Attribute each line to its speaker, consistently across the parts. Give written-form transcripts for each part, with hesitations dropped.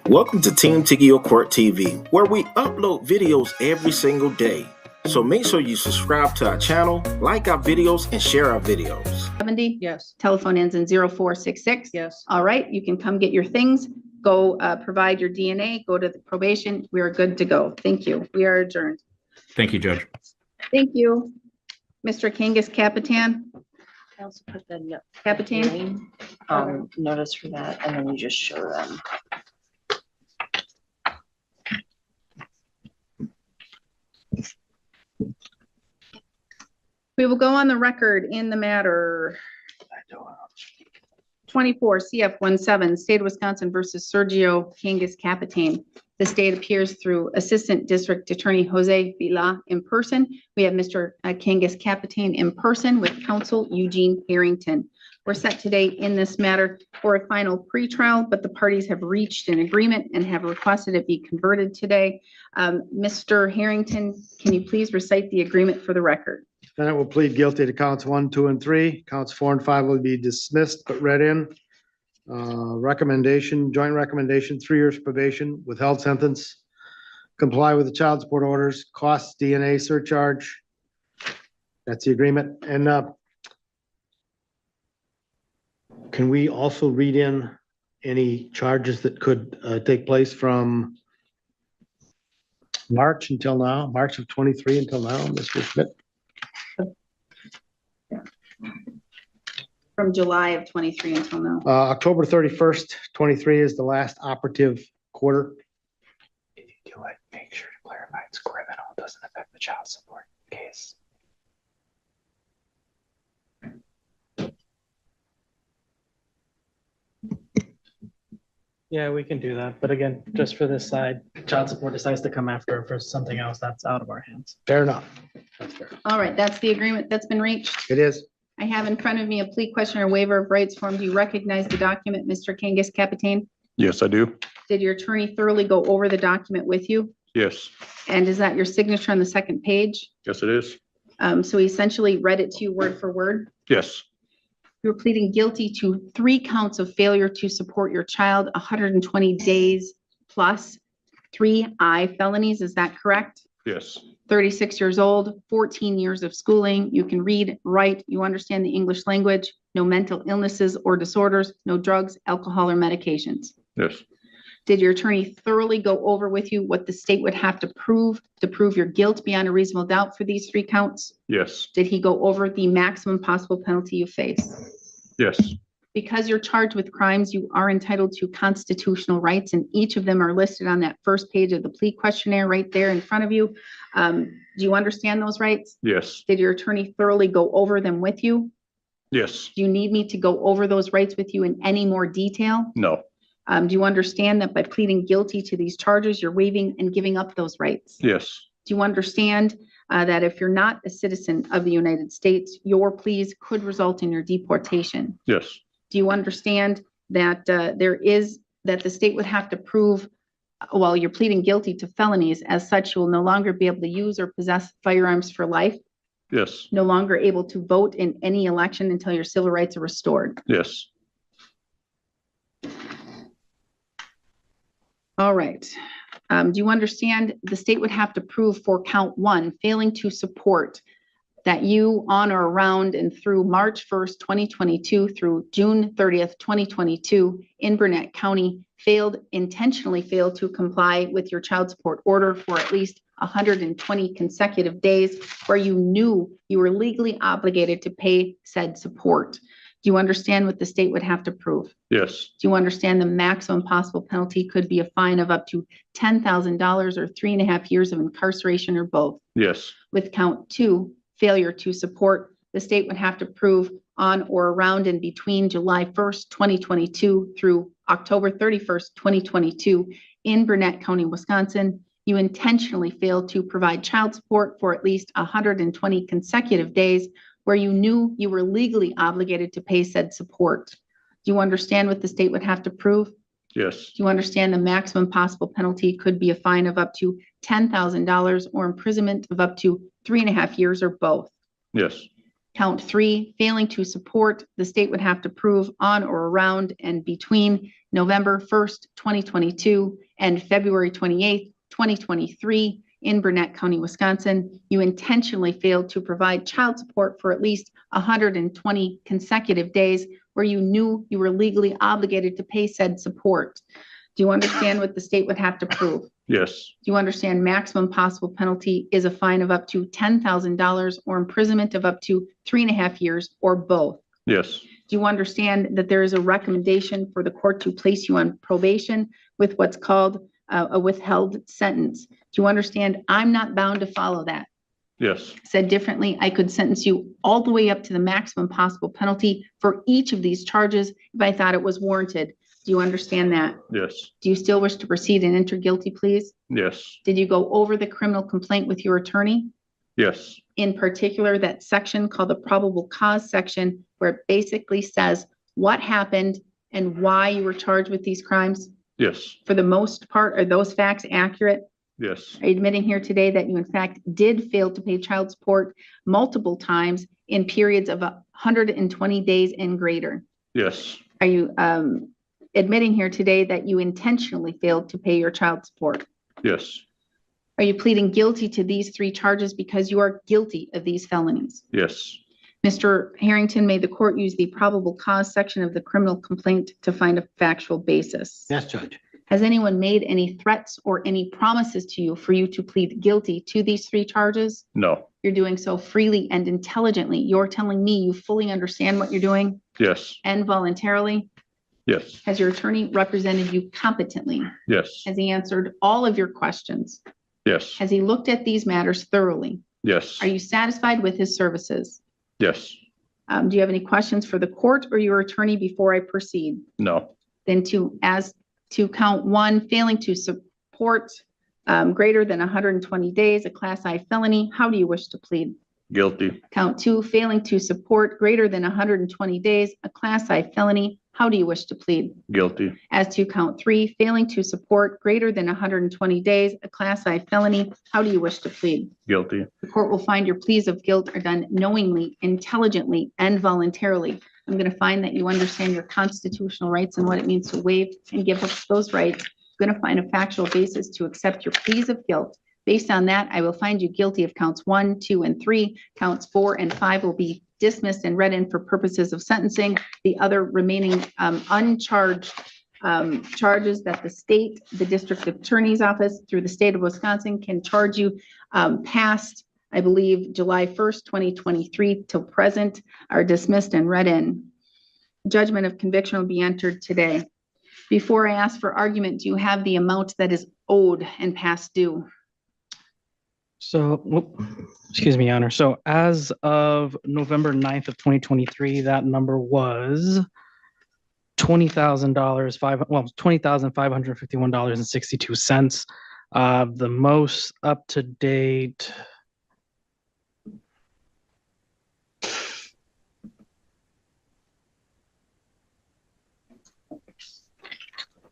Speaker 1: Welcome to Team Tiggio Court TV, where we upload videos every single day. So make sure you subscribe to our channel, like our videos, and share our videos.
Speaker 2: 70?
Speaker 3: Yes.
Speaker 2: Telephone ends in 0466?
Speaker 3: Yes.
Speaker 2: All right, you can come get your things, go provide your DNA, go to the probation. We are good to go. Thank you. We are adjourned.
Speaker 4: Thank you, Judge.
Speaker 2: Thank you. Mr. Kangas Capitan?
Speaker 3: I also put the
Speaker 2: Capitan?
Speaker 3: notice for that, and then you just show them.
Speaker 2: We will go on the record in the matter 24 CF 17, State of Wisconsin versus Sergio Kangas Capitan. The state appears through Assistant District Attorney Jose Vila in person. We have Mr. Kangas Capitan in person with counsel Eugene Harrington. We're set today in this matter for a final pretrial, but the parties have reached an agreement and have requested it be converted today. Mr. Harrington, can you please recite the agreement for the record?
Speaker 5: Defendant will plead guilty to counts 1, 2, and 3. Counts 4 and 5 will be dismissed but read in. Recommendation, joint recommendation, 3 years probation, withheld sentence, comply with the child support orders, costs, DNA surcharge. That's the agreement. And can we also read in any charges that could take place from March until now, March of 23 until now, Mr. Schmidt?
Speaker 2: From July of 23 until now.
Speaker 5: October 31st, 23 is the last operative quarter.
Speaker 6: If you do it, make sure to clarify it's criminal. It doesn't affect the child support case.
Speaker 7: Yeah, we can do that. But again, just for this side, child support decides to come after for something else that's out of our hands.
Speaker 5: Fair enough.
Speaker 7: That's fair.
Speaker 2: All right, that's the agreement that's been reached.
Speaker 5: It is.
Speaker 2: I have in front of me a plea question or waiver of rights form. Do you recognize the document, Mr. Kangas Capitan?
Speaker 4: Yes, I do.
Speaker 2: Did your attorney thoroughly go over the document with you?
Speaker 4: Yes.
Speaker 2: And is that your signature on the second page?
Speaker 4: Yes, it is.
Speaker 2: So he essentially read it to you word for word.
Speaker 4: Yes.
Speaker 2: You're pleading guilty to 3 counts of failure to support your child, 120 days plus 3 felonies. Is that correct?
Speaker 4: Yes.
Speaker 2: 36 years old, 14 years of schooling. You can read, write, you understand the English language, no mental illnesses or disorders, no drugs, alcohol, or medications.
Speaker 4: Yes.
Speaker 2: Did your attorney thoroughly go over with you what the state would have to prove your guilt beyond a reasonable doubt for these 3 counts?
Speaker 4: Yes.
Speaker 2: Did he go over the maximum possible penalty you face?
Speaker 4: Yes.
Speaker 2: Because you're charged with crimes, you are entitled to constitutional rights, and each of them are listed on that first page of the plea questionnaire right there in front of you. Do you understand those rights?
Speaker 4: Yes.
Speaker 2: Did your attorney thoroughly go over them with you?
Speaker 4: Yes.
Speaker 2: Do you need me to go over those rights with you in any more detail?
Speaker 4: No.
Speaker 2: Do you understand that by pleading guilty to these charges, you're waiving and giving up those rights?
Speaker 4: Yes.
Speaker 2: Do you understand that if you're not a citizen of the United States, your pleas could result in your deportation?
Speaker 4: Yes.
Speaker 2: Do you understand that that the state would have to prove while you're pleading guilty to felonies, as such, you will no longer be able to use or possess firearms for life,
Speaker 4: Yes.
Speaker 2: no longer able to vote in any election until your civil rights are restored?
Speaker 4: Yes.
Speaker 2: All right. Do you understand the state would have to prove for count 1, failing to support, that you on or around and through March 1st, 2022 through June 30th, 2022 in Burnett County intentionally failed to comply with your child support order for at least 120 consecutive days where you knew you were legally obligated to pay said support? Do you understand what the state would have to prove?
Speaker 4: Yes.
Speaker 2: Do you understand the maximum possible penalty could be a fine of up to $10,000 or 3.5 years of incarceration or both?
Speaker 4: Yes.
Speaker 2: With count 2, failure to support, the state would have to prove on or around and between July 1st, 2022 through October 31st, 2022 in Burnett County, Wisconsin, you intentionally failed to provide child support for at least 120 consecutive days where you knew you were legally obligated to pay said support. Do you understand what the state would have to prove?
Speaker 4: Yes.
Speaker 2: Do you understand the maximum possible penalty could be a fine of up to $10,000 or imprisonment of up to 3.5 years or both?
Speaker 4: Yes.
Speaker 2: Count 3, failing to support, the state would have to prove on or around and between November 1st, 2022 and February 28th, 2023 in Burnett County, Wisconsin, you intentionally failed to provide child support for at least 120 consecutive days where you knew you were legally obligated to pay said support. Do you understand what the state would have to prove?
Speaker 4: Yes.
Speaker 2: Do you understand maximum possible penalty is a fine of up to $10,000 or imprisonment of up to 3.5 years or both?
Speaker 4: Yes.
Speaker 2: Do you understand that there is a recommendation for the court to place you on probation with what's called a withheld sentence? Do you understand I'm not bound to follow that?
Speaker 4: Yes.
Speaker 2: Said differently, I could sentence you all the way up to the maximum possible penalty for each of these charges if I thought it was warranted. Do you understand that?
Speaker 4: Yes.
Speaker 2: Do you still wish to proceed and enter guilty pleas?
Speaker 4: Yes.
Speaker 2: Did you go over the criminal complaint with your attorney?
Speaker 4: Yes.
Speaker 2: In particular, that section called the probable cause section, where it basically says what happened and why you were charged with these crimes?
Speaker 4: Yes.
Speaker 2: For the most part, are those facts accurate?
Speaker 4: Yes.
Speaker 2: Are you admitting here today that you in fact did fail to pay child support multiple times in periods of 120 days and greater?
Speaker 4: Yes.
Speaker 2: Are you admitting here today that you intentionally failed to pay your child support?
Speaker 4: Yes.
Speaker 2: Are you pleading guilty to these 3 charges because you are guilty of these felonies?
Speaker 4: Yes.
Speaker 2: Mr. Harrington, may the court use the probable cause section of the criminal complaint to find a factual basis?
Speaker 5: Yes, Judge.
Speaker 2: Has anyone made any threats or any promises to you for you to plead guilty to these 3 charges?
Speaker 4: No.
Speaker 2: You're doing so freely and intelligently. You're telling me you fully understand what you're doing
Speaker 4: Yes.
Speaker 2: and voluntarily?
Speaker 4: Yes.
Speaker 2: Has your attorney represented you competently?
Speaker 4: Yes.
Speaker 2: Has he answered all of your questions?
Speaker 4: Yes.
Speaker 2: Has he looked at these matters thoroughly?
Speaker 4: Yes.
Speaker 2: Are you satisfied with his services?
Speaker 4: Yes.
Speaker 2: Do you have any questions for the court or your attorney before I proceed?
Speaker 4: No.
Speaker 2: Then to count 1, failing to support greater than 120 days, a class I felony, how do you wish to plead?
Speaker 4: Guilty.
Speaker 2: Count 2, failing to support greater than 120 days, a class I felony, how do you wish to plead?
Speaker 4: Guilty.
Speaker 2: As to count 3, failing to support greater than 120 days, a class I felony, how do you wish to plead?
Speaker 4: Guilty.
Speaker 2: The court will find your pleas of guilt are done knowingly, intelligently, and voluntarily. I'm going to find that you understand your constitutional rights and what it means to waive and give up those rights. I'm going to find a factual basis to accept your pleas of guilt. Based on that, I will find you guilty of counts 1, 2, and 3. Counts 4 and 5 will be dismissed and read in for purposes of sentencing. The other remaining uncharged charges that the state, the district attorney's office through the state of Wisconsin can charge you past, I believe, July 1st, 2023 till present are dismissed and read in. Judgment of conviction will be entered today. Before I ask for argument, do you have the amount that is owed and past due?
Speaker 7: So, excuse me, Your Honor. So as of November 9th of 2023, that number was $20,551.62. The most up to date.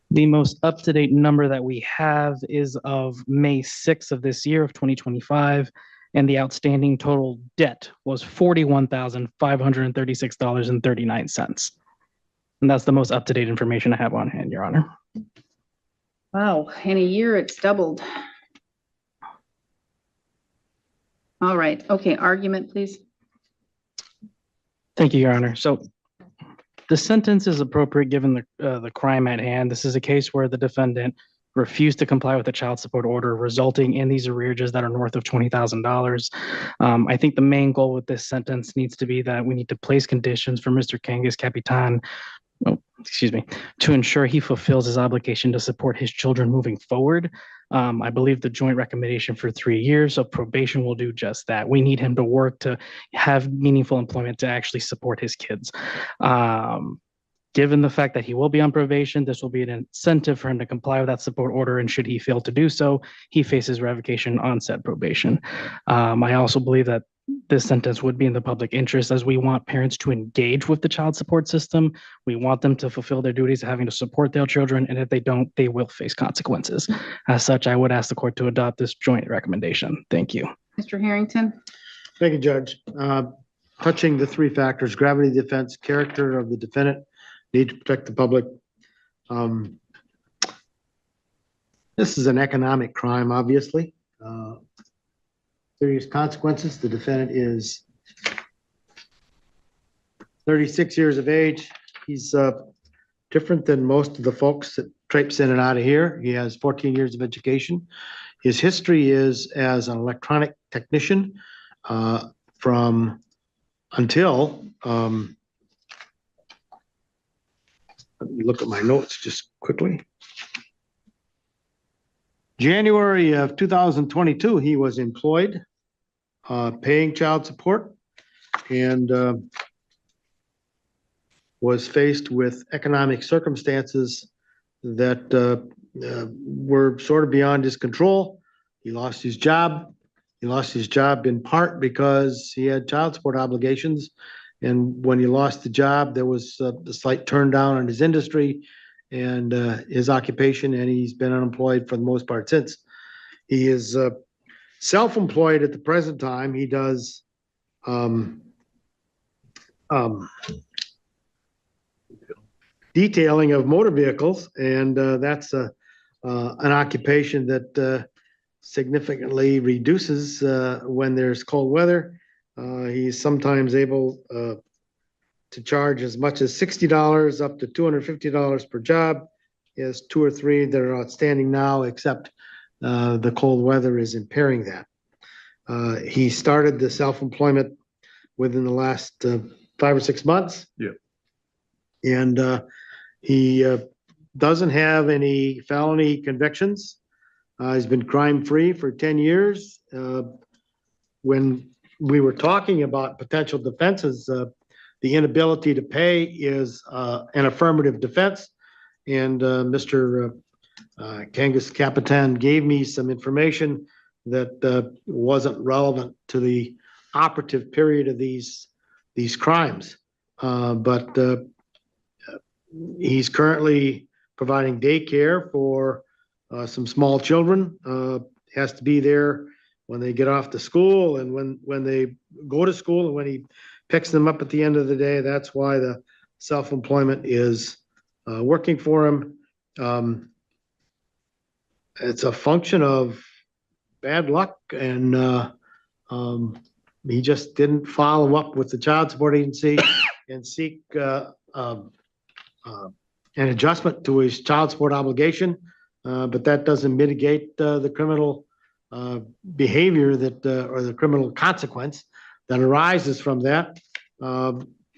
Speaker 7: The most up-to-date number that we have is of May 6th of this year of 2025, and the outstanding total debt was $41,536.39. And that's the most up-to-date information I have on hand, Your Honor.
Speaker 2: Wow, in a year it's doubled. All right, okay, argument, please.
Speaker 7: Thank you, Your Honor. So the sentence is appropriate given the crime at hand. This is a case where the defendant refused to comply with the child support order, resulting in these arrearages that are north of $20,000. I think the main goal with this sentence needs to be that we need to place conditions for Mr. Kangas Capitan, to ensure he fulfills his obligation to support his children moving forward. I believe the joint recommendation for 3 years of probation will do just that. We need him to work to have meaningful employment to actually support his kids. Given the fact that he will be on probation, this will be an incentive for him to comply with that support order, and should he fail to do so, he faces revocation on said probation. I also believe that this sentence would be in the public interest, as we want parents to engage with the child support system. We want them to fulfill their duties of having to support their children, and if they don't, they will face consequences. As such, I would ask the court to adopt this joint recommendation. Thank you.
Speaker 2: Mr. Harrington?
Speaker 5: Thank you, Judge. touching the three factors: gravity of the offense, character of the defendant, need to protect the public. This is an economic crime, obviously. Serious consequences. The defendant is 36 years of age. He's different than most of the folks that traipse in and out of here. He has 14 years of education. His history is as an electronic technician from until, let me look at my notes just quickly. January of 2022, he was employed, paying child support, and was faced with economic circumstances that were sort of beyond his control. He lost his job. He lost his job in part because he had child support obligations. And when he lost the job, there was a slight turn down on his industry and his occupation, and he's been unemployed for the most part since. He is self-employed at the present time. He does detailing of motor vehicles, and that's an occupation that significantly reduces when there's cold weather. He's sometimes able to charge as much as $60 up to $250 per job. He has 2 or 3 that are outstanding now, except the cold weather is impairing that. He started the self-employment within the last 5 or 6 months.
Speaker 4: Yeah.
Speaker 5: And he doesn't have any felony convictions. He's been crime-free for 10 years. When we were talking about potential defenses, the inability to pay is an affirmative defense. And Mr. Kangas Capitan gave me some information that wasn't relevant to the operative period of these crimes. But he's currently providing daycare for some small children. Has to be there when they get off to school and when they go to school and when he picks them up at the end of the day. That's why the self-employment is working for him. It's a function of bad luck, and he just didn't follow up with the child support agency and seek an adjustment to his child support obligation. But that doesn't mitigate the criminal behavior that or the criminal consequence that arises from that.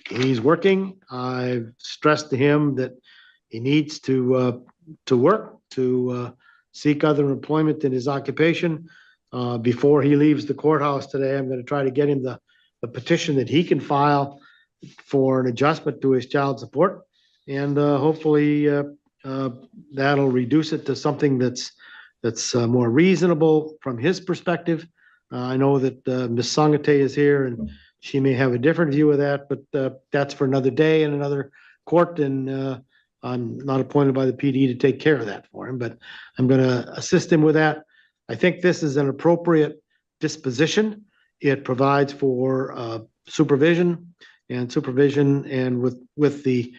Speaker 5: He's working. I've stressed to him that he needs to work, to seek other employment in his occupation. Before he leaves the courthouse today, I'm going to try to get him the petition that he can file for an adjustment to his child support. And hopefully that'll reduce it to something that's more reasonable from his perspective. I know that Ms. Sangate is here and she may have a different view of that, but that's for another day in another court, and I'm not appointed by the PD to take care of that for him, but I'm going to assist him with that. I think this is an appropriate disposition. It provides for supervision and with the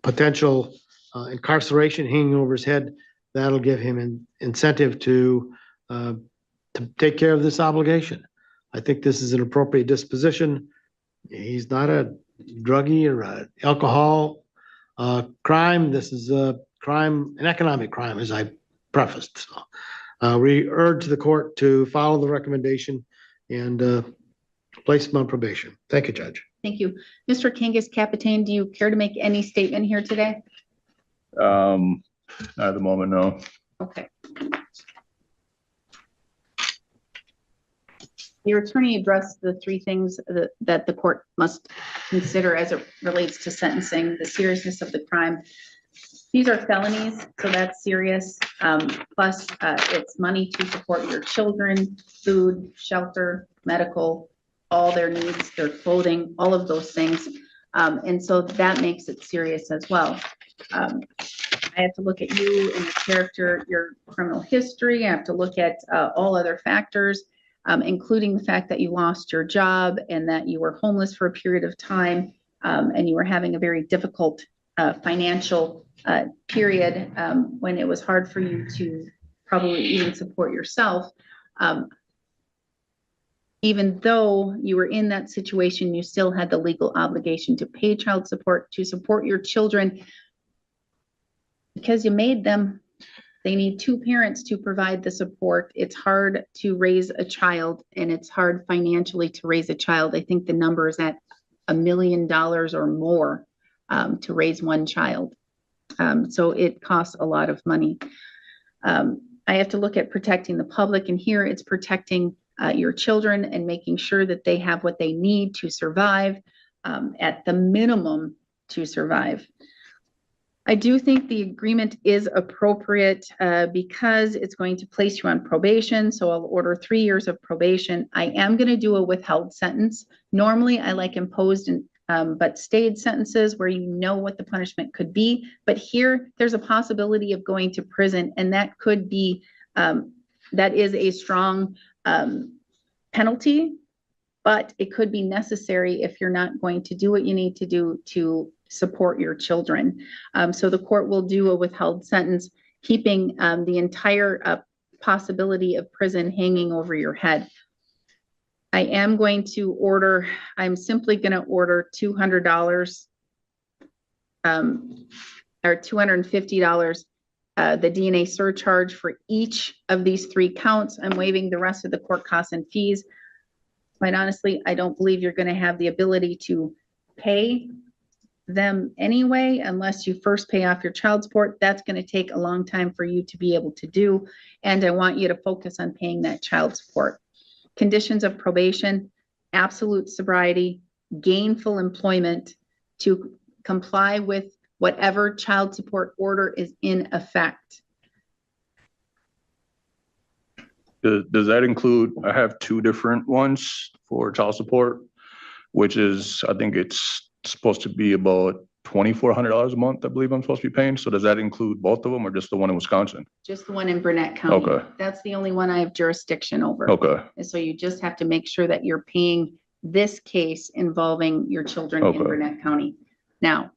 Speaker 5: potential incarceration hanging over his head, that'll give him an incentive to take care of this obligation. I think this is an appropriate disposition. He's not a druggie or an alcohol crime. This is a crime, an economic crime, as I prefaced. So, we urge the court to follow the recommendation and place him on probation. Thank you, Judge.
Speaker 2: Thank you. Mr. Kangas Capitan, do you care to make any statement here today?
Speaker 4: At the moment, no.
Speaker 2: Okay. Your attorney addressed the 3 things that the court must consider as it relates to sentencing: the seriousness of the crime. These are felonies, so that's serious. Plus, it's money to support your children, food, shelter, medical, all their needs, their clothing, all of those things. And so that makes it serious as well. I have to look at you and your character, your criminal history. I have to look at all other factors. including the fact that you lost your job and that you were homeless for a period of time, and you were having a very difficult financial period when it was hard for you to probably even support yourself. Even though you were in that situation, you still had the legal obligation to pay child support, to support your children, because you made them. They need two parents to provide the support. It's hard to raise a child, and it's hard financially to raise a child. I think the number is at $1 million or more to raise one child. So it costs a lot of money. I have to look at protecting the public, and here it's protecting your children and making sure that they have what they need to survive, at the minimum to survive. I do think the agreement is appropriate because it's going to place you on probation. So I'll order 3 years of probation. I am going to do a withheld sentence. Normally I like imposed but stayed sentences where you know what the punishment could be. But here there's a possibility of going to prison, and that could be, that is a strong penalty, but it could be necessary if you're not going to do what you need to do to support your children. So the court will do a withheld sentence, keeping the entire possibility of prison hanging over your head. I am going to order, I'm simply going to order $200 or $250, the DNA surcharge for each of these 3 counts. I'm waiving the rest of the court costs and fees. Quite honestly, I don't believe you're going to have the ability to pay them anyway, unless you first pay off your child support. That's going to take a long time for you to be able to do. And I want you to focus on paying that child support. Conditions of probation: absolute sobriety, gainful employment, to comply with whatever child support order is in effect.
Speaker 4: Does that include, I have 2 different ones for child support, which is, I think it's supposed to be about $2,400 a month, I believe I'm supposed to be paying. So does that include both of them, or just the one in Wisconsin?
Speaker 2: Just the one in Burnett County.
Speaker 4: Okay.
Speaker 2: That's the only one I have jurisdiction over.
Speaker 4: Okay.
Speaker 2: And so you just have to make sure that you're paying this case involving your children in
Speaker 4: Okay.
Speaker 2: Burnett County. Now,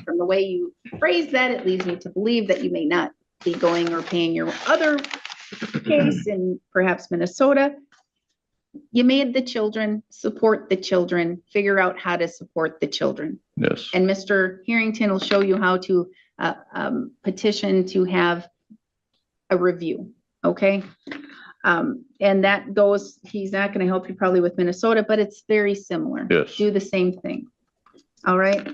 Speaker 2: from the way you phrase that, it leads me to believe that you may not be going or paying your other case in perhaps Minnesota. You made the children, support the children, figure out how to support the children.
Speaker 4: Yes.
Speaker 2: And Mr. Harrington will show you how to petition to have a review, okay? And that goes, he's not going to help you probably with Minnesota, but it's very similar.
Speaker 4: Yes.
Speaker 2: Do the same thing, all right?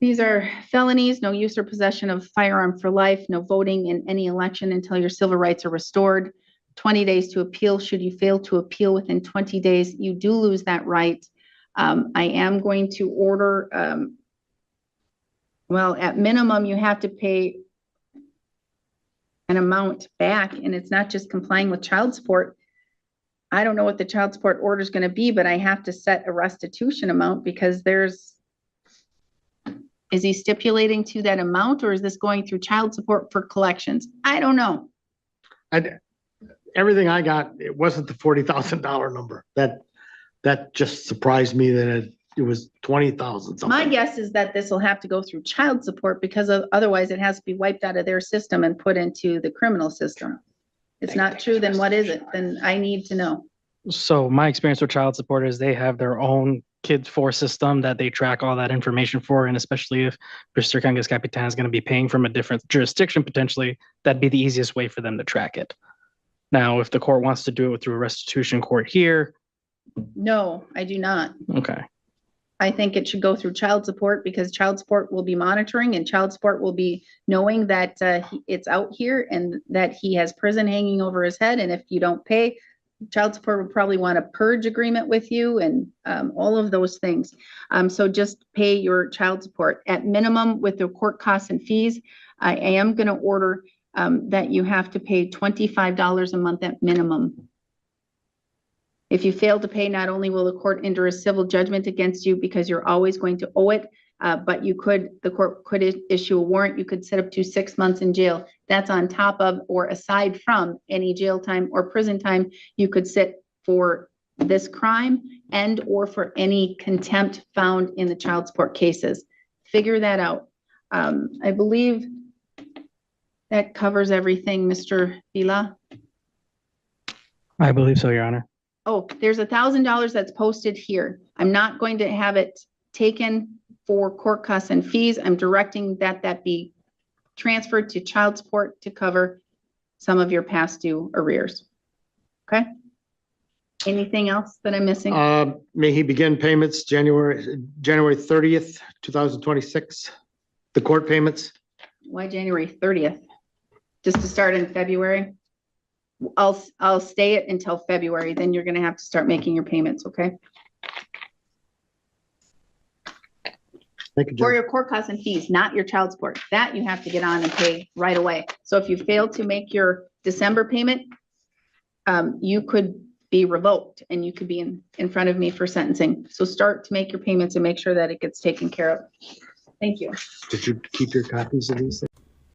Speaker 2: These are felonies: no use or possession of firearm for life, no voting in any election until your civil rights are restored, 20 days to appeal. Should you fail to appeal within 20 days, you do lose that right. I am going to order, well, at minimum, you have to pay an amount back, and it's not just complying with child support. I don't know what the child support order is going to be, but I have to set a restitution amount, because is he stipulating to that amount, or is this going through child support for collections? I don't know.
Speaker 5: Everything I got, it wasn't the $40,000 number. That just surprised me that it was 20,000 something.
Speaker 2: My guess is that this will have to go through child support, because otherwise it has to be wiped out of their system and put into the criminal system. It's not true, then what is it? Then I need to know.
Speaker 7: So my experience with child support is they have their own Kids for system that they track all that information for. And especially if Mr. Kangas Capitan is going to be paying from a different jurisdiction, potentially, that'd be the easiest way for them to track it. Now, if the court wants to do it through a restitution court here.
Speaker 2: No, I do not.
Speaker 7: Okay.
Speaker 2: I think it should go through child support, because child support will be monitoring, and child support will be knowing that it's out here and that he has prison hanging over his head. And if you don't pay, child support would probably want a purge agreement with you, and all of those things. So just pay your child support at minimum with the court costs and fees. I am going to order that you have to pay $25 a month at minimum. If you fail to pay, not only will the court enter a civil judgment against you, because you're always going to owe it, But the court could issue a warrant. You could sit up to 6 months in jail. That's on top of or aside from any jail time or prison time you could sit for this crime and or for any contempt found in the child support cases. Figure that out. I believe that covers everything, Mr. Vila.
Speaker 7: I believe so, Your Honor.
Speaker 2: Oh, there's $1,000 that's posted here. I'm not going to have it taken for court costs and fees. I'm directing that be transferred to child support to cover some of your past due arrears. Okay? Anything else that I'm missing?
Speaker 5: May he begin payments January 30th, 2026, the court payments?
Speaker 2: Why January 30th? Just to start in February? I'll stay it until February, then you're gonna have to start making your payments, okay?
Speaker 5: Thank you,
Speaker 2: For
Speaker 5: Judge.
Speaker 2: your court costs and fees, not your child support. That you have to get on and pay right away. So if you fail to make your December payment, you could be revoked and you could be in front of me for sentencing. So start to make your payments and make sure that it gets taken care of. Thank you.
Speaker 5: Did you keep your copies of these?